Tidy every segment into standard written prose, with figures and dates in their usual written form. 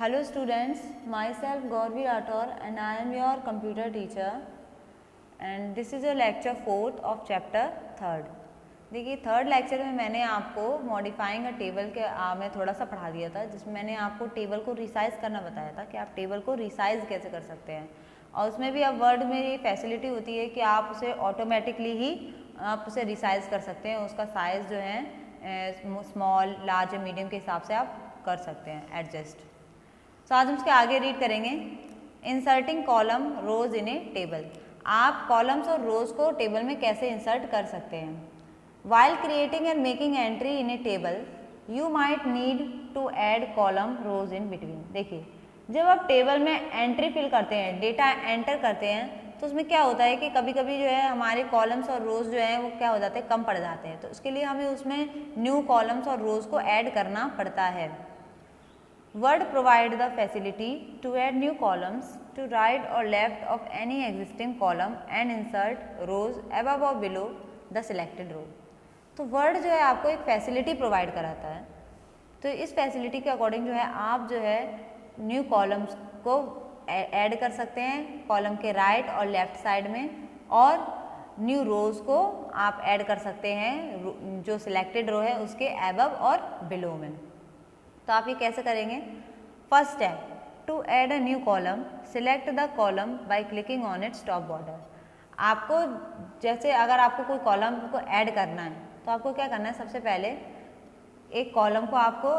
Hello students, myself Gauravi Rathore and I am your computer teacher and this is your lecture 4th of chapter 3rd। देखिए third lecture में मैंने आपको modifying अ table के में थोड़ा सा पढ़ा दिया था, जिसमें मैंने आपको टेबल को रिसाइज करना बताया था कि आप टेबल को रिसाइज कैसे कर सकते हैं। और उसमें भी अब वर्ड में ये फैसिलिटी होती है कि आप उसे ऑटोमेटिकली ही आप उसे रिसाइज कर सकते हैं, उसका साइज़ जो है स्मॉल लार्ज या मीडियम के हिसाब से आप कर सकते हैं एडजस्ट। तो आज हम उसके आगे रीड करेंगे inserting column rows in a table. आप कॉलम्स और रोज को टेबल में कैसे इंसर्ट कर सकते हैं। While creating and making entry in a table you might need to add column rows in between. देखिए जब आप टेबल में एंट्री फिल करते हैं, डेटा एंटर करते हैं, तो उसमें क्या होता है कि कभी कभी जो है हमारे कॉलम्स और रोज जो है वो क्या हो जाते हैं, कम पड़ जाते हैं। तो उसके लिए हमें उसमें न्यू कॉलम्स और रोज को ऐड करना पड़ता है। Word provide the facility to add new columns to right or left of any existing column and insert rows above or below the selected row। तो Word जो है आपको एक फैसिलिटी प्रोवाइड कराता है। तो इस फैसिलिटी के अकॉर्डिंग जो है आप जो है न्यू कॉलम्स को ऐड कर सकते हैं कॉलम के राइट और लेफ्ट साइड में, और न्यू रोज को आप ऐड कर सकते हैं जो सिलेक्टेड रो है उसके अबव और बिलो में। तो आप ये कैसे करेंगे। First step, to add a new column select the column by clicking on its top border. आपको जैसे अगर आपको कोई कॉलम को ऐड करना है तो आपको क्या करना है, सबसे पहले एक कॉलम को आपको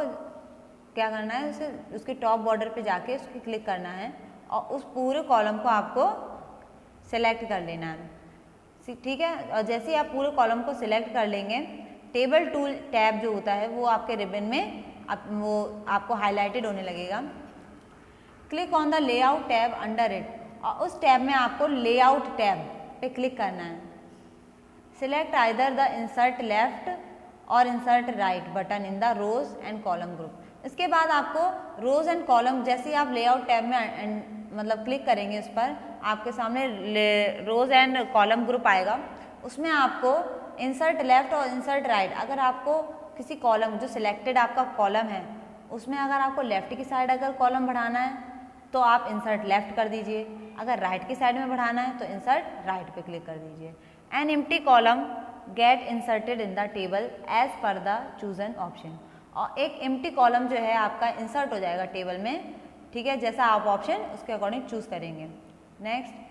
क्या करना है, उसे उसके टॉप बॉर्डर पे जाके उसको क्लिक करना है और उस पूरे कॉलम को आपको सिलेक्ट कर लेना है। ठीक है, और जैसे ही आप पूरे कॉलम को सिलेक्ट कर लेंगे, टेबल टूल टैब जो होता है वो आपके रिबन में वो आपको हाईलाइटेड होने लगेगा। Click on the layout tab under it, और उस टैब में आपको लेआउट टैब पे क्लिक करना है। Select either the insert left और insert right button in the rows and column group. इसके बाद आपको रोज एंड कॉलम, जैसे ही आप लेआउट टैब में मतलब क्लिक करेंगे उस पर, आपके सामने रोज एंड कॉलम ग्रुप आएगा। उसमें आपको इंसर्ट लेफ्ट और इंसर्ट राइट, अगर आपको किसी कॉलम जो सिलेक्टेड आपका कॉलम है उसमें अगर आपको लेफ्ट की साइड अगर कॉलम बढ़ाना है तो आप इंसर्ट लेफ्ट कर दीजिए, अगर राइट की साइड में बढ़ाना है तो इंसर्ट राइट पे क्लिक कर दीजिए। An empty column get inserted in the table as per the chosen option. और एक एम्प्टी कॉलम जो है आपका इंसर्ट हो जाएगा टेबल में, ठीक है, जैसा आप ऑप्शन उसके अकॉर्डिंग चूज करेंगे। Next,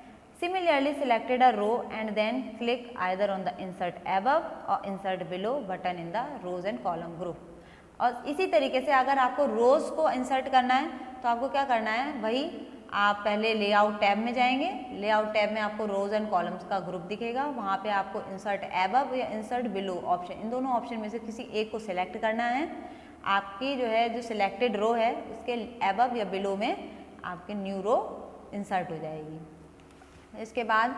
Similarly selected a row and then click either on the insert above or insert below button in the rows and column group। और इसी तरीके से अगर आपको रोज को इंसर्ट करना है तो आपको क्या करना है, वही आप पहले लेआउट टैब में जाएंगे। लेआउट टैब में आपको रोज एंड कॉलम्स का ग्रुप दिखेगा, वहाँ पे आपको इंसर्ट एबव या इंसर्ट बिलो ऑप्शन, इन दोनों ऑप्शन में से किसी एक को सिलेक्ट करना है। आपकी जो है जो सिलेक्टेड रो है उसके एबव या बिलो में आपकी न्यू रो इंसर्ट हो जाएगी। इसके बाद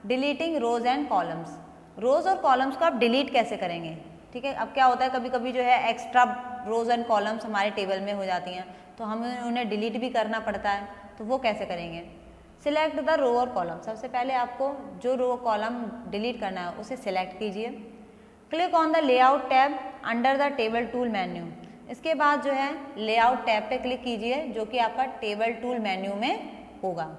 डिलीटिंग रोज एंड कॉलम्स। रोज और कॉलम्स को आप डिलीट कैसे करेंगे, ठीक है। अब क्या होता है, कभी कभी जो है एक्स्ट्रा रोज एंड कॉलम्स हमारे टेबल में हो जाती हैं तो हमें उन्हें डिलीट भी करना पड़ता है, तो वो कैसे करेंगे। सिलेक्ट द रो और कॉलम, सबसे पहले आपको जो रो कॉलम डिलीट करना है उसे सिलेक्ट कीजिए। Click on the layout tab under the table tool menu. इसके बाद जो है लेआउट टैब पे क्लिक कीजिए जो कि आपका टेबल टूल मेन्यू में होगा।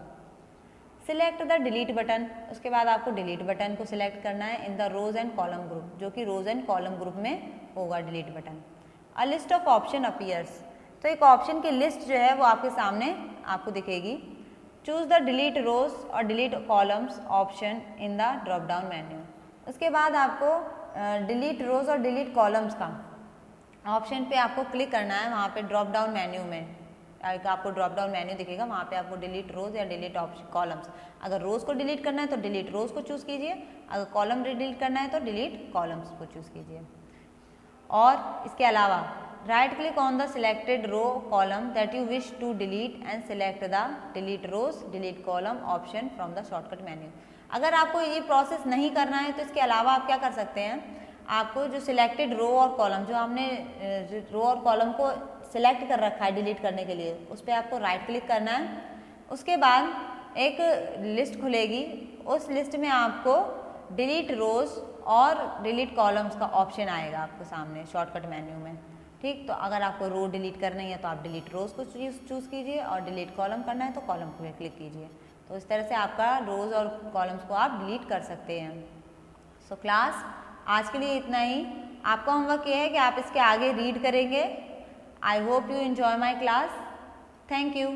सिलेक्ट द डिलीट बटन, उसके बाद आपको डिलीट बटन को सिलेक्ट करना है in the rows and column group, जो कि रोज एंड कॉलम ग्रुप में होगा delete button. A list of option appears, तो एक ऑप्शन की लिस्ट जो है वो आपके सामने आपको दिखेगी। चूज द डिलीट रोज और delete columns option in the drop down menu. उसके बाद आपको डिलीट रोज और डिलीट कॉलम्स का ऑप्शन पे आपको क्लिक करना है, वहाँ पे ड्रॉप डाउन मेन्यू में आपको ड्रॉप डाउन मेन्यू दिखेगा, वहाँ पे आपको डिलीट रोज या डिलीट कॉलम्स, अगर रोज को डिलीट करना है तो डिलीट रोज को चूज कीजिए, अगर कॉलम डिलीट करना है तो डिलीट कॉलम्स को चूज कीजिए। और इसके अलावा right click on the selected row column that you wish to delete and select the delete rows delete column option from the shortcut menu. अगर आपको ये प्रोसेस नहीं करना है तो इसके अलावा आप क्या कर सकते हैं, आपको जो सिलेक्टेड रो और कॉलम जो हमने रो और कॉलम को सिलेक्ट कर रखा है डिलीट करने के लिए, उस पर आपको राइट क्लिक करना है। उसके बाद एक लिस्ट खुलेगी, उस लिस्ट में आपको डिलीट रोज और डिलीट कॉलम्स का ऑप्शन आएगा आपको सामने शॉर्टकट मेन्यू में। ठीक, तो अगर आपको रो डिलीट करनी है तो आप डिलीट रोज को चूज़ कीजिए और डिलीट कॉलम करना है तो कॉलम पे क्लिक कीजिए। तो इस तरह से आपका रोज और कॉलम्स को आप डिलीट कर सकते हैं। सो क्लास आज के लिए इतना ही। आपका होमवर्क ये है कि आप इसके आगे रीड करेंगे। I hope you enjoy my class. Thank you.